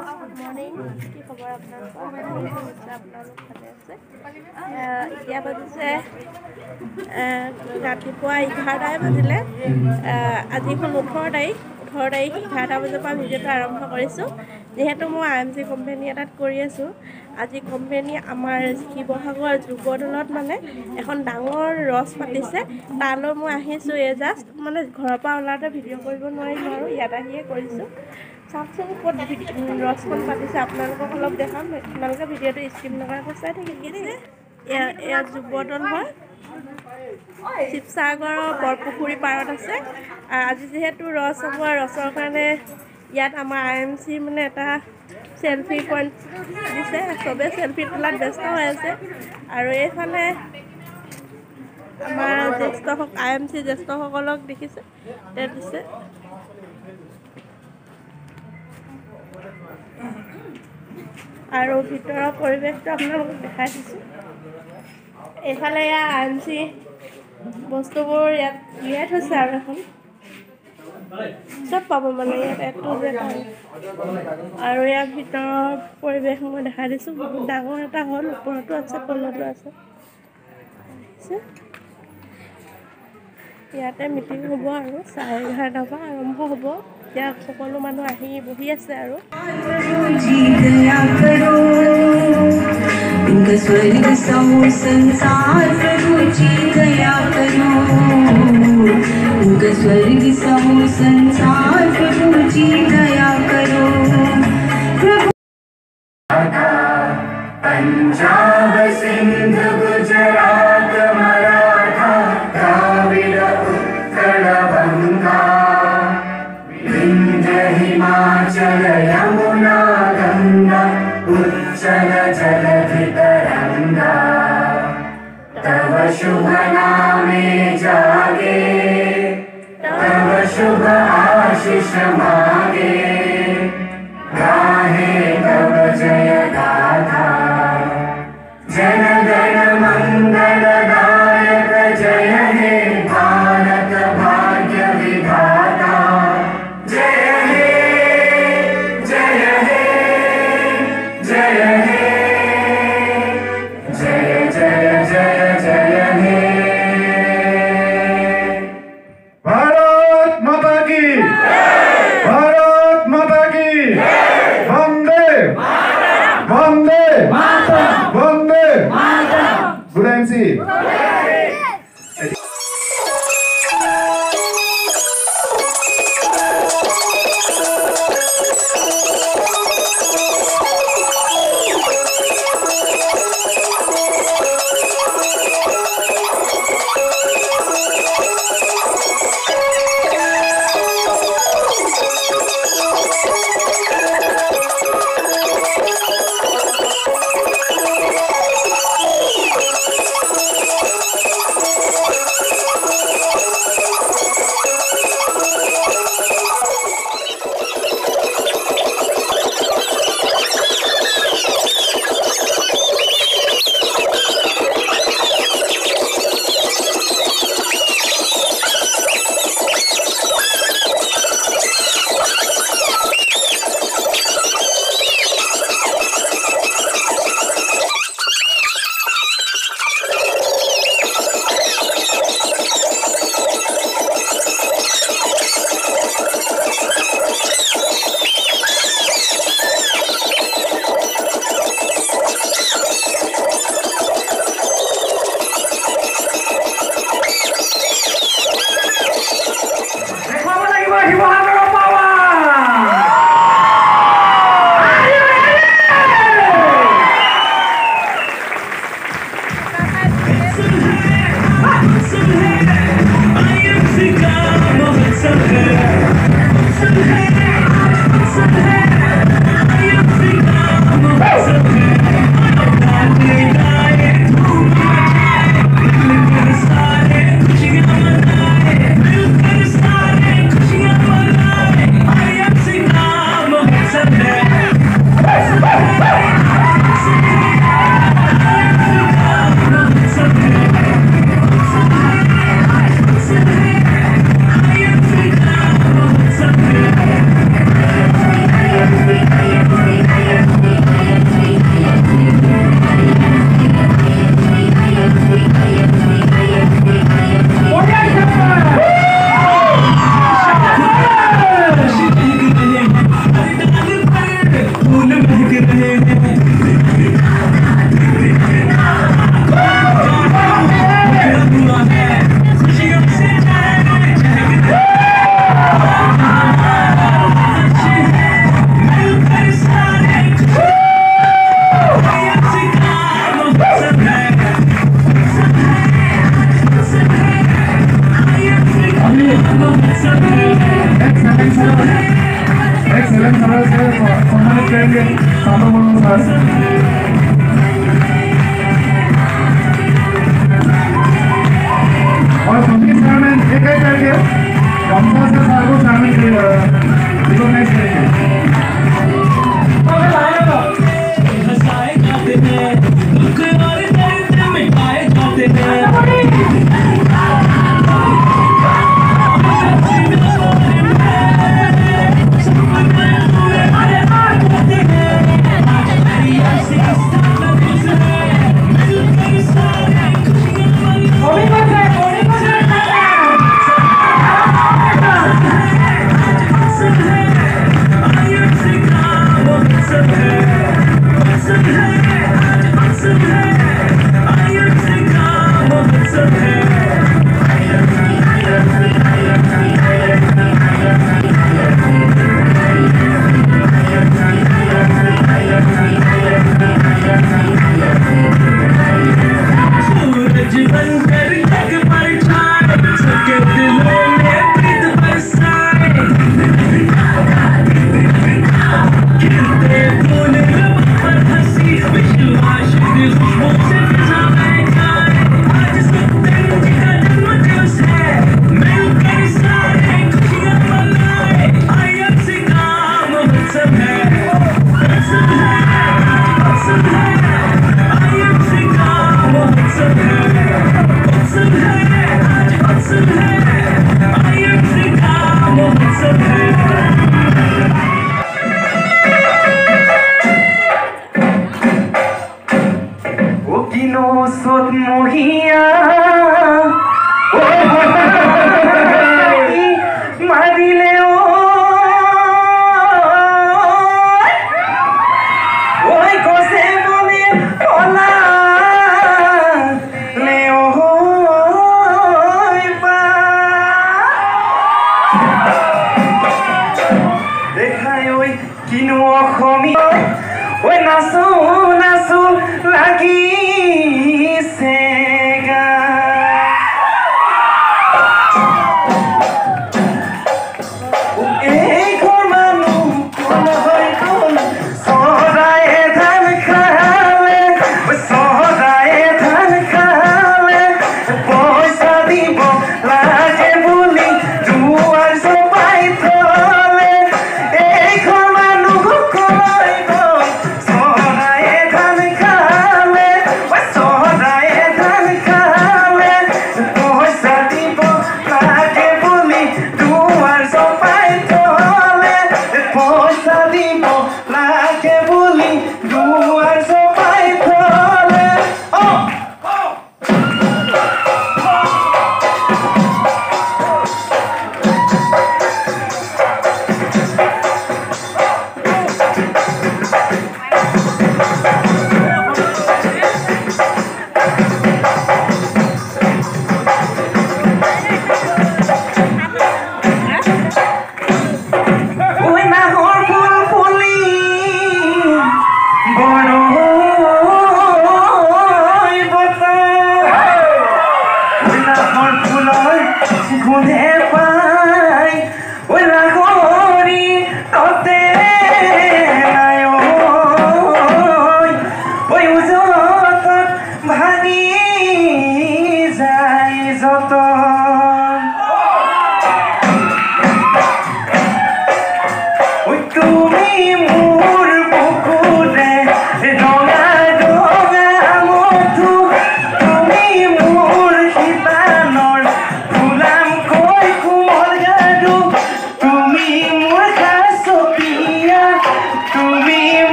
Morning কি খবৰ আপোনালোকৰ আপোনালোক ভালে আছে এতিয়া বাজিছে ৰাতিপুৱা 11টাই বাজিলে আজি হ'ল 18 তাৰিখ 11 বজাৰ পৰা ভিডিঅ'টো আৰম্ভ কৰিছোঁ যিহেতু মই IMC কোম্পানী এটাত কৰি আছোঁ আজি কোম্পানী আমাৰ শিৱসাগৰ যুৱদলত মানে এখন ডাঙৰ ৰছ পাতিছে তালৈ মই আহিছোঁ জাষ্ট মানে ঘৰৰ পৰা ওলাওঁতে ভিডিঅ' কৰিব নোৱাৰিলোঁ আৰু ইয়াত আহিয়ে কৰিছোঁ চাওকচোন ক'ত ৰছখন পাতিছে আপোনালোকক অলপ দেখাম আপোনালোকে ভিডিঅ'টো স্কিপ নকৰাকৈ চাই থাকিলে এয়া যুৱদল হয় শিৱসাগৰৰ বৰপুখুৰী পাৰত আছে আজি যিহেতু ৰছ হ'ব ৰছৰ কাৰণে ইয়াত আমাৰ IMC মানে এটা চেলফি পইণ্ট দিছে চবে চেলফি তোলাত ব্যস্ত হৈ আছে আৰু এইফালে আমাৰ IMC জ্যেষ্ঠসকলক দেখিছে দিছে আৰু ভিতৰৰ পৰিৱেশটো আপোনালোকক দেখাই দিছোঁ এইফালে এয়া IMC বস্তুবোৰ ইয়াত উলিয়াই থৈছে আৰু এখন চব পাব মানে ইয়াত এটো যে আৰু ইয়াৰ ভিতৰৰ পৰিৱেশ মই দেখাই দিছোঁ বহুত ডাঙৰ এটা হ'ল ওপৰতো আছে তলতো আছে ইয়াতে মিটিং হ'ব আৰু 11:30 পৰা আৰম্ভ হ'ব এতিয়া সকলো মানুহ আহি বহি আছে আৰু उनका स्वर्ग समो संसार प्रभु जी दया करो उनका स्वर्ग समो संसार प्रभु जी दया करो पंजाब सिंध गुजरात मराठा द्राविड़ उत्कल बंगा विंध्य हिमाचल यमुना गंगा उच्चल जलधि तरंगा तव शुभ नामे जागे तव शुभ आशीष मागे गाहे तव जय गाथा जन गण मंगल दायक जय हे भारत भाग्य विधाता जय हे जय हे जय हे जय जय जय जय हे भारत माता की सम्मानित करेंगे सातों सर। और सभी चेयरमैन एक एक करके कंपास के साथ को शामिल रिकॉग्नाइज करेंगे।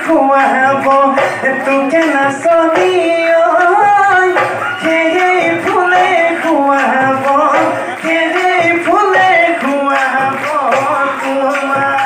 খুৱাব তোকে নাচনী সেই ফুলে খুৱাব সেই ফুলে খুৱাব তোমাক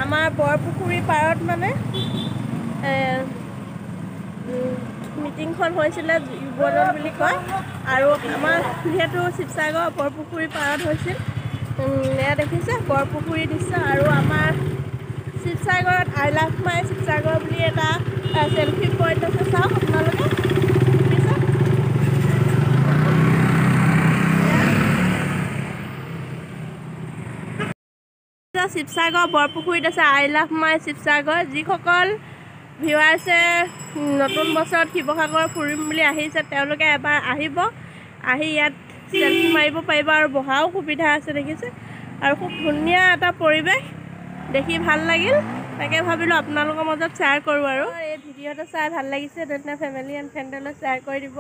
আমাৰ বৰপুখুৰী পাৰত মানে মিটিংখন হৈছিলে যুৱদল বুলি কয় আৰু আমাৰ যিহেতু শিৱসাগৰ বৰপুখুৰী পাৰত হৈছিল এয়া দেখিছে বৰপুখুৰী দৃশ্য আৰু আমাৰ শিৱসাগৰত আই লাভ মাই শিৱসাগৰ বুলি এটা চেলফি পইণ্ট আছে চাওক আপোনালোকে শিৱসাগৰ বৰপুখুৰীত আছে আই লাভ মাই শিৱসাগৰ যিসকল ভিউৱাৰ্ছে নতুন বছৰত শিৱসাগৰ ফুৰিম বুলি আহিছে তেওঁলোকে এবাৰ আহিব আহি ইয়াত সেলফি মাৰিব পাৰিব আৰু বহাও সুবিধা আছে দেখিছে আৰু খুব ধুনীয়া এটা পৰিৱেশ দেখি ভাল লাগিল তাকে ভাবিলোঁ আপোনালোকৰ মাজত শ্বেয়াৰ কৰোঁ আৰু এই ভিডিঅ'টো চাই ভাল লাগিছে তেন্তে ফেমিলি এণ্ড ফ্ৰেণ্ডলৈ শ্বেয়াৰ কৰি দিব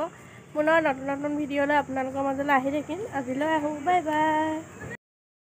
পুনৰ নতুন নতুন ভিডিঅ'লৈ আপোনালোকৰ মাজলৈ আহি থাকিম আজিলৈ আহোঁ বাই বাই